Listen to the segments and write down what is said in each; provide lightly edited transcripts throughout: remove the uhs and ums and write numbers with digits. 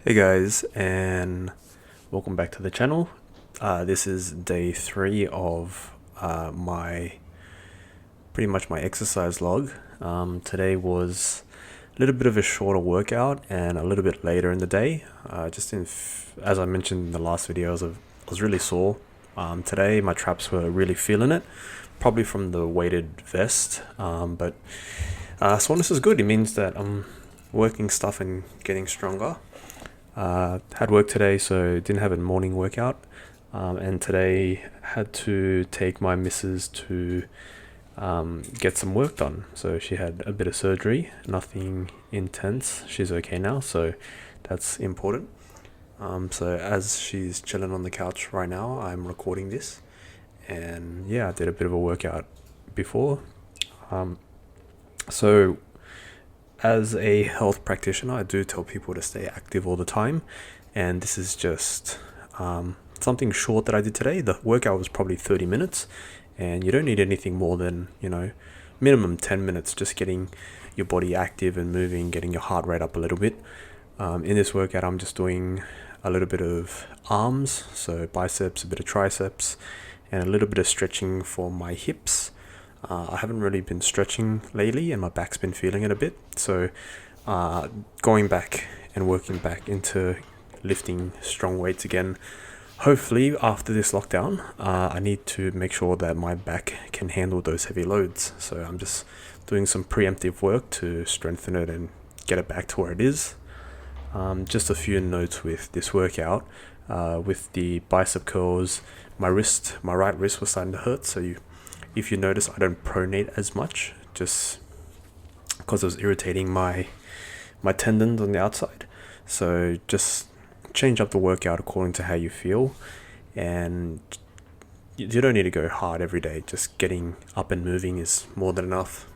Hey guys, and welcome back to the channel. This is day 3 of my pretty much my exercise log. Today was a little bit of a shorter workout and a little bit later in the day. As I mentioned in the last video, I was really sore. Today my traps were really feeling it, probably from the weighted vest. But soreness is good. It means that I'm working stuff and getting stronger. Had work today, so didn't have a morning workout, and today had to take my missus to get some work done. So she had a bit of surgery, nothing intense. She's okay now, so that's important. So as she's chilling on the couch right now, I'm recording this, and yeah, I did a bit of a workout before. So as a health practitioner, I do tell people to stay active all the time, and this is just something short that I did today. The workout was probably 30 minutes, and you don't need anything more than, minimum 10 minutes, just getting your body active and moving, getting your heart rate up a little bit. In this workout, I'm just doing a little bit of arms, so biceps, a bit of triceps, and a little bit of stretching for my hips. I haven't really been stretching lately, and my back's been feeling it a bit. So going back and working back into lifting strong weights again. Hopefully after this lockdown, I need to make sure that my back can handle those heavy loads. So I'm just doing some preemptive work to strengthen it and get it back to where it is. Just a few notes with this workout. With the bicep curls, my right wrist was starting to hurt. So if you notice, I don't pronate as much, just because it was irritating my tendons on the outside. So just change up the workout according to how you feel, and you don't need to go hard every day. Just getting up and moving is more than enough.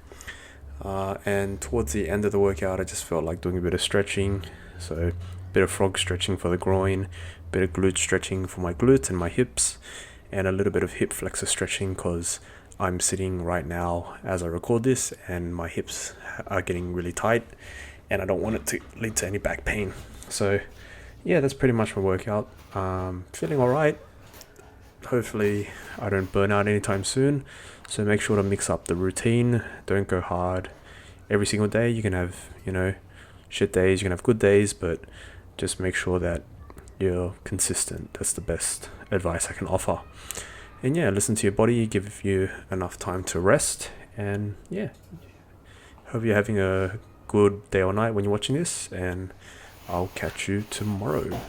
And towards the end of the workout, I just felt like doing a bit of stretching. So a bit of frog stretching for the groin, a bit of glute stretching for my glutes and my hips, and a little bit of hip flexor stretching because I'm sitting right now as I record this and my hips are getting really tight and I don't want it to lead to any back pain. So yeah, that's pretty much my workout. Feeling alright. Hopefully I don't burn out anytime soon. So make sure to mix up the routine. Don't go hard every single day. You can have, shit days, you can have good days, but just make sure that you're consistent. That's the best advice I can offer. And yeah, listen to your body, give you enough time to rest, and yeah, hope you're having a good day or night when you're watching this, and I'll catch you tomorrow.